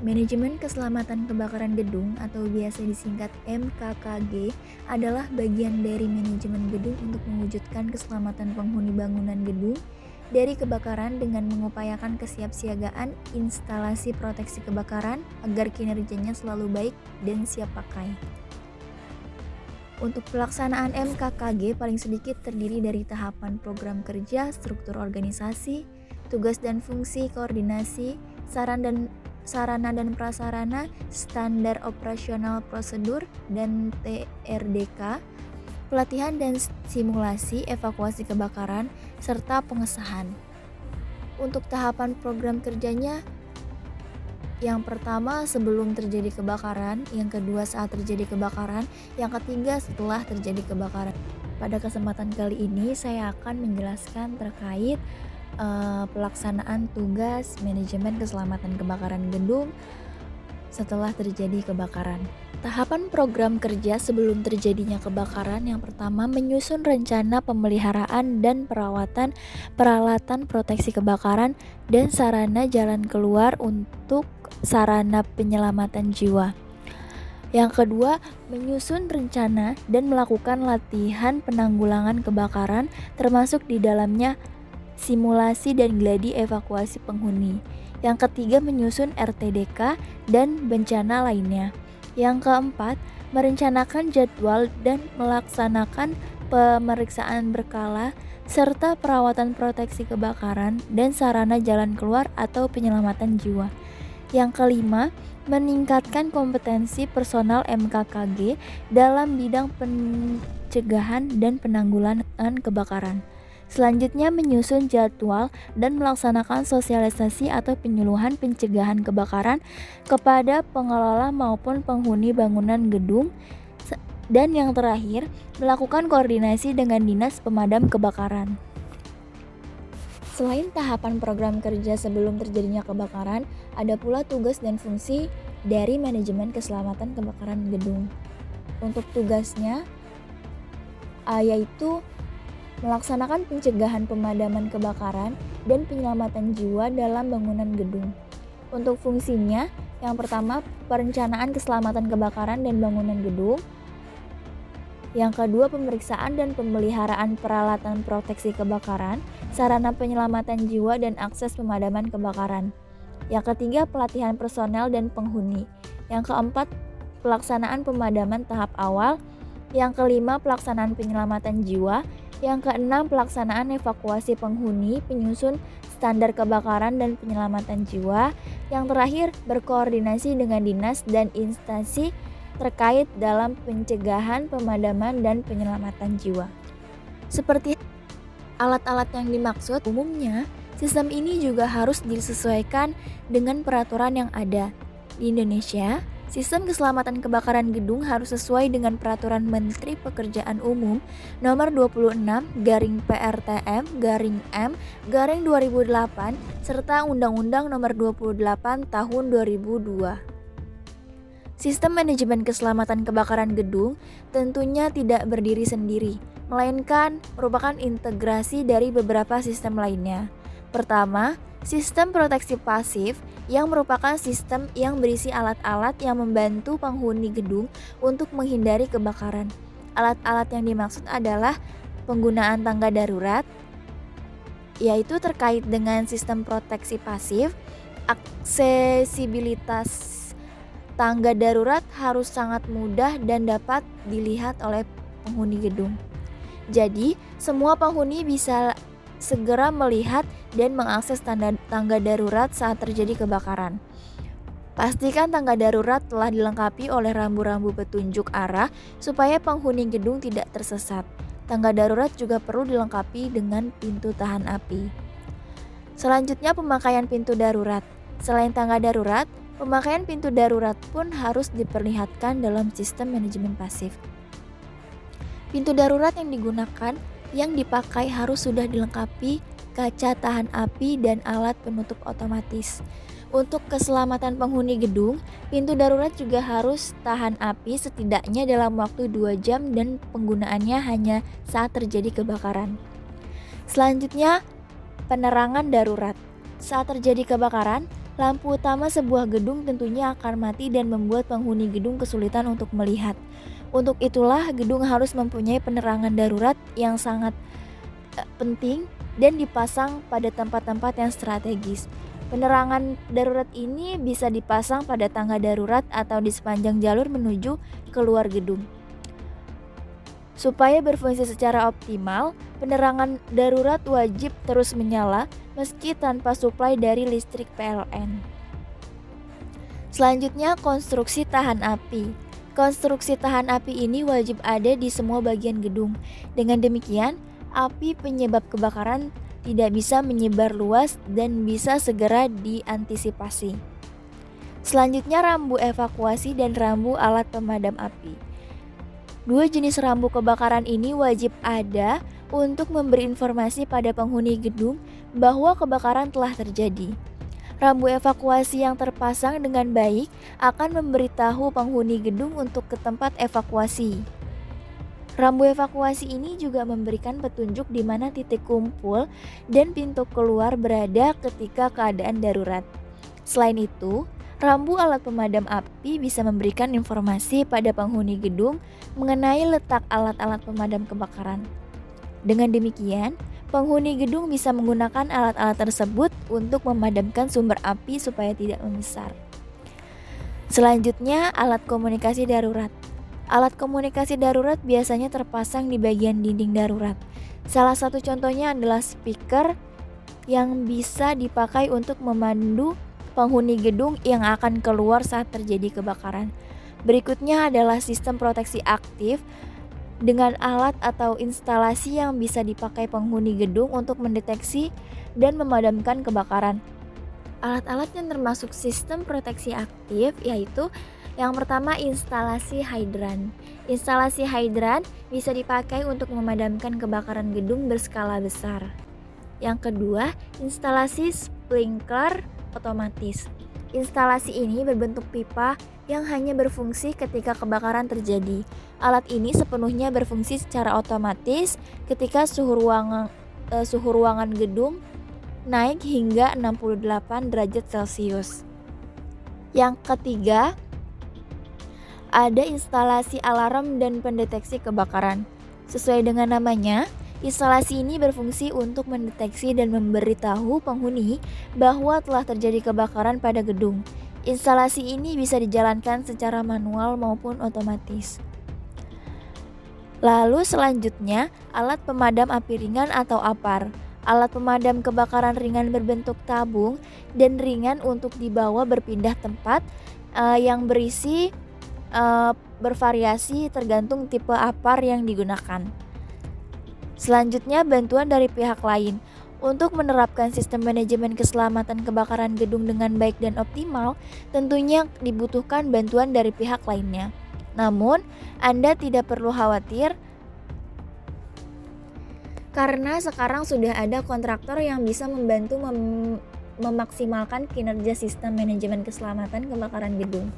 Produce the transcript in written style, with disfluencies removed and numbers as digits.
Manajemen Keselamatan Kebakaran Gedung atau biasa disingkat MKKG adalah bagian dari manajemen gedung untuk mewujudkan keselamatan penghuni bangunan gedung dari kebakaran dengan mengupayakan kesiapsiagaan instalasi proteksi kebakaran agar kinerjanya selalu baik dan siap pakai. Untuk pelaksanaan MKKG paling sedikit terdiri dari tahapan program kerja, struktur organisasi, tugas dan fungsi, koordinasi, sarana dan prasarana, standar operasional prosedur dan TRDK, pelatihan dan simulasi evakuasi kebakaran, serta pengesahan. Untuk tahapan program kerjanya, yang pertama sebelum terjadi kebakaran, yang kedua saat terjadi kebakaran, yang ketiga setelah terjadi kebakaran. Pada kesempatan kali ini saya akan menjelaskan terkait pelaksanaan tugas manajemen keselamatan kebakaran gedung setelah terjadi kebakaran. Tahapan program kerja sebelum terjadinya kebakaran yang pertama menyusun rencana pemeliharaan dan perawatan peralatan proteksi kebakaran dan sarana jalan keluar untuk sarana penyelamatan jiwa. Yang kedua, menyusun rencana dan melakukan latihan penanggulangan kebakaran termasuk di dalamnya simulasi dan gladi evakuasi penghuni. Yang ketiga, menyusun RTDK dan bencana lainnya. Yang keempat, merencanakan jadwal dan melaksanakan pemeriksaan berkala serta perawatan proteksi kebakaran dan sarana jalan keluar atau penyelamatan jiwa. Yang kelima, meningkatkan kompetensi personal MKKG dalam bidang pencegahan dan penanggulangan kebakaran. Selanjutnya, menyusun jadwal dan melaksanakan sosialisasi atau penyuluhan pencegahan kebakaran kepada pengelola maupun penghuni bangunan gedung. Dan yang terakhir, melakukan koordinasi dengan dinas pemadam kebakaran. Selain tahapan program kerja sebelum terjadinya kebakaran, ada pula tugas dan fungsi dari manajemen keselamatan kebakaran gedung. Untuk tugasnya yaitu melaksanakan pencegahan pemadaman kebakaran dan penyelamatan jiwa dalam bangunan gedung. Untuk fungsinya, yang pertama perencanaan keselamatan kebakaran dan bangunan gedung. Yang kedua, pemeriksaan dan pemeliharaan peralatan proteksi kebakaran, sarana penyelamatan jiwa dan akses pemadaman kebakaran. Yang ketiga, pelatihan personel dan penghuni. Yang keempat, pelaksanaan pemadaman tahap awal. Yang kelima, pelaksanaan penyelamatan jiwa. Yang keenam, pelaksanaan evakuasi penghuni, penyusun standar kebakaran dan penyelamatan jiwa. Yang terakhir, berkoordinasi dengan dinas dan instansi terkait dalam pencegahan, pemadaman, dan penyelamatan jiwa. Seperti alat-alat yang dimaksud, umumnya sistem ini juga harus disesuaikan dengan peraturan yang ada. Di Indonesia, sistem keselamatan kebakaran gedung harus sesuai dengan Peraturan Menteri Pekerjaan Umum Nomor 26/PRTM/M/2008 serta Undang-Undang Nomor 28 Tahun 2002. Sistem manajemen keselamatan kebakaran gedung tentunya tidak berdiri sendiri, melainkan merupakan integrasi dari beberapa sistem lainnya. Pertama, sistem proteksi pasif yang merupakan sistem yang berisi alat-alat yang membantu penghuni gedung untuk menghindari kebakaran. Alat-alat yang dimaksud adalah penggunaan tangga darurat, yaitu terkait dengan sistem proteksi pasif. Aksesibilitas tangga darurat harus sangat mudah dan dapat dilihat oleh penghuni gedung. Jadi, semua penghuni bisa segera melihat dan mengakses tangga darurat saat terjadi kebakaran. Pastikan tangga darurat telah dilengkapi oleh rambu-rambu petunjuk arah supaya penghuni gedung tidak tersesat. Tangga darurat juga perlu dilengkapi dengan pintu tahan api. Selanjutnya, pemakaian pintu darurat. Selain tangga darurat, pemakaian pintu darurat pun harus diperlihatkan dalam sistem manajemen pasif. Pintu darurat yang dipakai harus sudah dilengkapi kaca tahan api dan alat penutup otomatis. Untuk keselamatan penghuni gedung, pintu darurat juga harus tahan api setidaknya dalam waktu 2 jam dan penggunaannya hanya saat terjadi kebakaran. Selanjutnya, penerangan darurat. Saat terjadi kebakaran, Lampu utama sebuah gedung tentunya akan mati dan membuat penghuni gedung kesulitan untuk melihat. Untuk itulah gedung harus mempunyai penerangan darurat yang sangat penting dan dipasang pada tempat-tempat yang strategis. Penerangan darurat ini bisa dipasang pada tangga darurat atau di sepanjang jalur menuju keluar gedung. Supaya berfungsi secara optimal, penerangan darurat wajib terus menyala meski tanpa suplai dari listrik PLN. Selanjutnya, konstruksi tahan api. Konstruksi tahan api ini wajib ada di semua bagian gedung. Dengan demikian, api penyebab kebakaran tidak bisa menyebar luas dan bisa segera diantisipasi. Selanjutnya, rambu evakuasi dan rambu alat pemadam api. Dua jenis rambu kebakaran ini wajib ada untuk memberi informasi pada penghuni gedung bahwa kebakaran telah terjadi. Rambu evakuasi yang terpasang dengan baik akan memberitahu penghuni gedung untuk ke tempat evakuasi. Rambu evakuasi ini juga memberikan petunjuk di mana titik kumpul dan pintu keluar berada ketika keadaan darurat. Selain itu, rambu alat pemadam api bisa memberikan informasi pada penghuni gedung mengenai letak alat-alat pemadam kebakaran. Dengan demikian, penghuni gedung bisa menggunakan alat-alat tersebut untuk memadamkan sumber api supaya tidak membesar. Selanjutnya, alat komunikasi darurat. Alat komunikasi darurat biasanya terpasang di bagian dinding darurat. Salah satu contohnya adalah speaker yang bisa dipakai untuk memandu penghuni gedung yang akan keluar saat terjadi kebakaran. Berikutnya adalah sistem proteksi aktif dengan alat atau instalasi yang bisa dipakai penghuni gedung untuk mendeteksi dan memadamkan kebakaran. Alat-alat yang termasuk sistem proteksi aktif yaitu yang pertama, instalasi hidran. Instalasi hidran bisa dipakai untuk memadamkan kebakaran gedung berskala besar. Yang kedua, instalasi sprinkler otomatis. Instalasi ini berbentuk pipa yang hanya berfungsi ketika kebakaran terjadi. Alat ini sepenuhnya berfungsi secara otomatis ketika suhu ruangan gedung naik hingga 68 derajat Celcius. Yang ketiga, ada instalasi alarm dan pendeteksi kebakaran. Sesuai dengan namanya, instalasi ini berfungsi untuk mendeteksi dan memberitahu penghuni bahwa telah terjadi kebakaran pada gedung. Instalasi ini bisa dijalankan secara manual maupun otomatis. Lalu selanjutnya, alat pemadam api ringan atau APAR. Alat pemadam kebakaran ringan berbentuk tabung dan ringan untuk dibawa berpindah tempat yang berisi bervariasi tergantung tipe APAR yang digunakan. Selanjutnya, bantuan dari pihak lain. Untuk menerapkan sistem manajemen keselamatan kebakaran gedung dengan baik dan optimal, tentunya dibutuhkan bantuan dari pihak lainnya. Namun, Anda tidak perlu khawatir karena sekarang sudah ada kontraktor yang bisa membantu memaksimalkan kinerja sistem manajemen keselamatan kebakaran gedung.